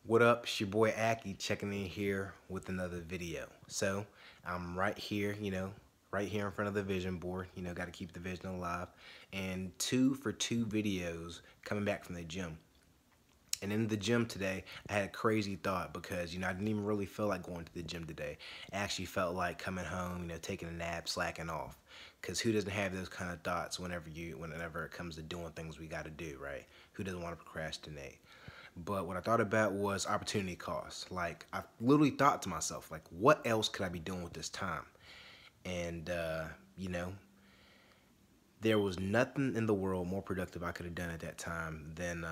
What up? It's your boy Akie checking in here with another video. So I'm right here, right here in front of the vision board. Got to keep the vision alive. And 2 for 2 videos coming back from the gym. And in the gym today, I had a crazy thought because, I didn't even really feel like going to the gym today. I actually felt like coming home, taking a nap, slacking off. Because who doesn't have those kind of thoughts whenever it comes to doing things we got to do, right? Who doesn't want to procrastinate? But what I thought about was opportunity cost. Like, I literally thought to myself, like, what else could I be doing with this time? And, there was nothing in the world more productive I could have done at that time than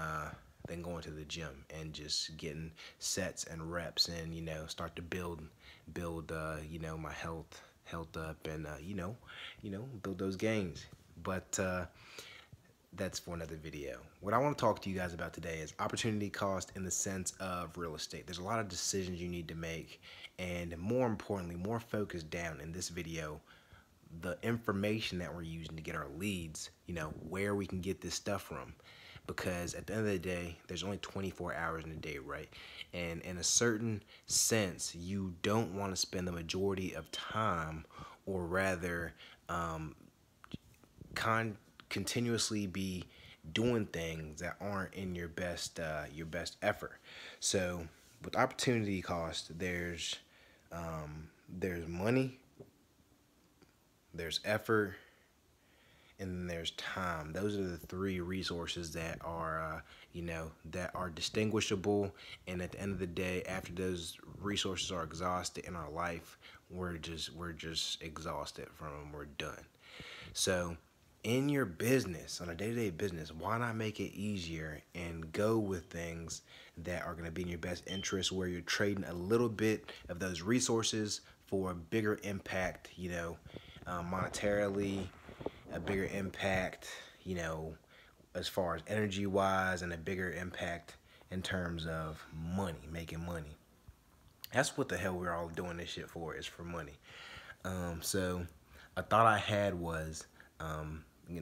going to the gym and just getting sets and reps and, start to build my health up and, build those gains. But, that's for another video. What I want to talk to you guys about today is opportunity cost in the sense of real estate. There's a lot of decisions you need to make, and more importantly, more focused down in this video, the information that we're using to get our leads, where we can get this stuff from. Because at the end of the day, there's only 24 hours in a day, right? And in a certain sense, you don't want to spend the majority of time, or rather, continuously be doing things that aren't in your best effort. So with opportunity cost, there's money, there's effort, and then there's time. Those are the 3 resources that are that are distinguishable. And at the end of the day, after those resources are exhausted in our life, we're just exhausted from them. We're done. So in your business, on a day-to-day business, why not make it easier and go with things that are going to be in your best interest, where you're trading a little bit of those resources for a bigger impact, monetarily, a bigger impact, as far as energy-wise, and a bigger impact in terms of money, making money. That's what the hell we're all doing this shit for, is for money. So a thought I had was,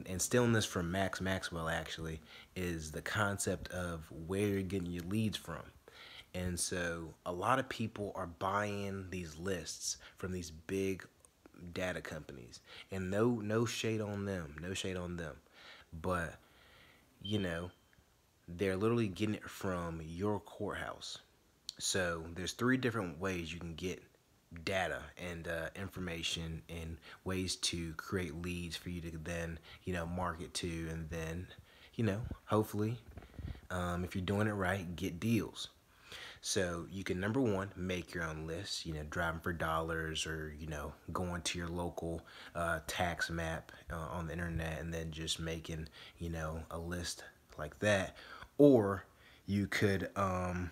and stealing this from Max Maxwell actually, is the concept of where you're getting your leads from. And so a lot of people are buying these lists from these big data companies, and no shade on them, but they're literally getting it from your courthouse. So there's 3 different ways you can get data and information, and ways to create leads for you to then market to, and then hopefully, if you're doing it right, get deals. So you can, number 1, make your own list, driving for dollars, or going to your local tax map on the internet, and then just making a list like that. Or you could go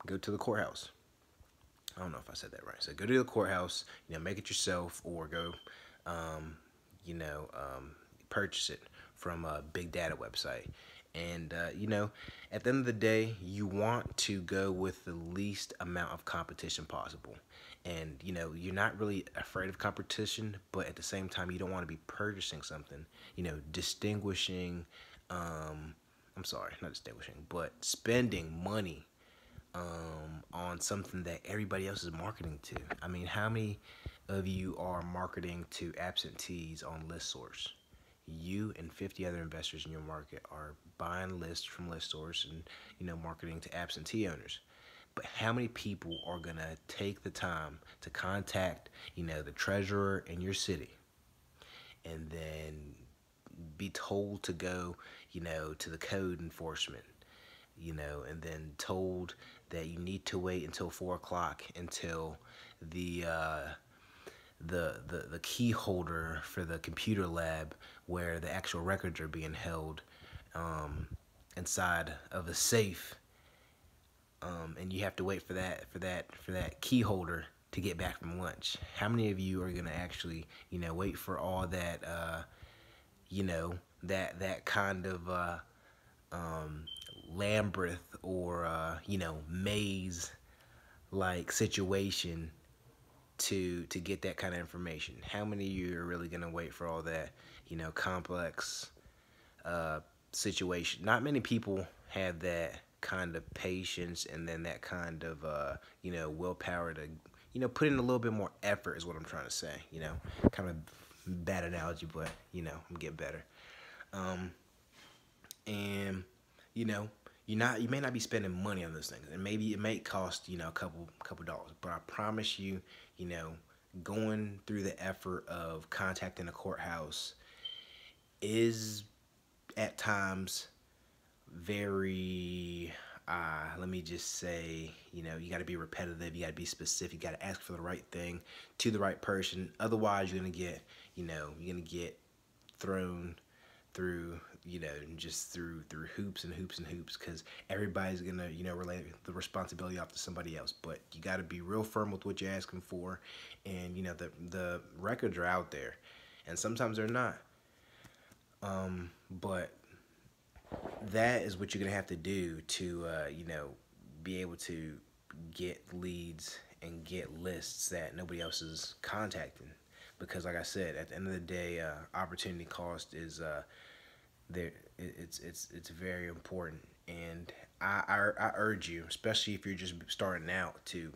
to the courthouse. I don't know if I said that right. So go to the courthouse, make it yourself, or go, purchase it from a big data website. And, at the end of the day, you want to go with the least amount of competition possible. And, you're not really afraid of competition, but at the same time, you don't want to be purchasing something, distinguishing, I'm sorry, not distinguishing, but spending money on something that everybody else is marketing to. I mean, how many of you are marketing to absentees on ListSource? You and 50 other investors in your market are buying lists from ListSource and marketing to absentee owners. But how many people are gonna take the time to contact the treasurer in your city, and then be told to go to the code enforcement, and then told that you need to wait until 4 o'clock until the key holder for the computer lab, where the actual records are being held inside of a safe, and you have to wait for that key holder to get back from lunch. How many of you are gonna actually wait for all that that kind of labyrinth, or maze like situation to get that kind of information? How many of you are really gonna wait for all that complex situation? Not many people have that kind of patience and then that kind of willpower to put in a little bit more effort is what I'm trying to say. Kind of bad analogy, but I'm getting better. And you may not be spending money on those things, and maybe it may cost a couple dollars, but I promise you, going through the effort of contacting a courthouse is at times very let me just say, you got to be repetitive, you got to be specific, you got to ask for the right thing to the right person. Otherwise you're gonna get thrown through just through hoops and hoops and hoops, because everybody's gonna relate the responsibility off to somebody else. But you got to be real firm with what you're asking for, and the records are out there, and sometimes they're not. But that is what you're gonna have to do to be able to get leads and get lists that nobody else is contacting. Because like I said, at the end of the day, opportunity cost is there. It's very important, and I urge you, especially if you're just starting out, to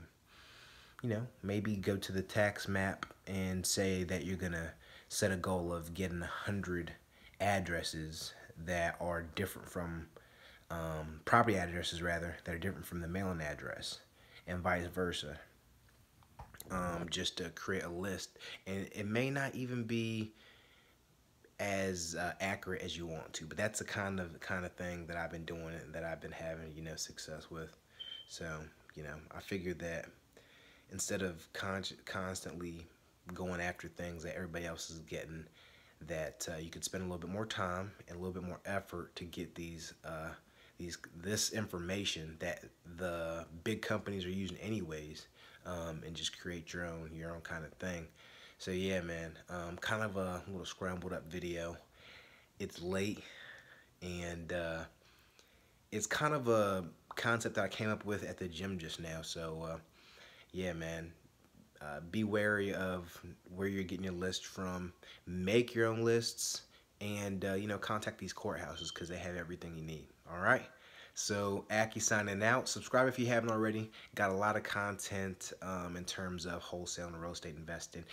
maybe go to the tax map and say that you're gonna set a goal of getting 100 addresses that are different from property addresses, rather, that are different from the mailing address, and vice versa. Just to create a list, and it may not even be as accurate as you want to, but that's the kind of thing that I've been doing and that I've been having success with. So I figured that instead of constantly going after things that everybody else is getting, that you could spend a little bit more time and a little bit more effort to get this information that the big companies are using anyways, and just create your own kind of thing. So yeah, man, kind of a little scrambled up video. It's late, and it's kind of a concept that I came up with at the gym just now. So yeah, man, be wary of where you're getting your list from. Make your own lists, and contact these courthouses, because they have everything you need. All right. So Akie signing out. Subscribe if you haven't already. Got a lot of content in terms of wholesale and real estate investing.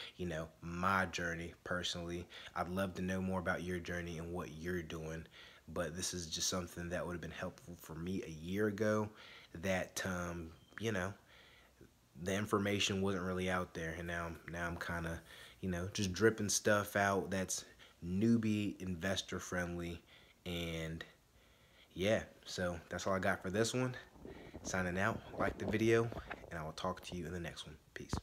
My journey personally. I'd love to know more about your journey and what you're doing. But this is just something that would have been helpful for me a year ago. That the information wasn't really out there, and now I'm kind of just dripping stuff out that's newbie investor friendly. And yeah, so that's all I got for this one. Signing out. Like the video, and I will talk to you in the next one. Peace.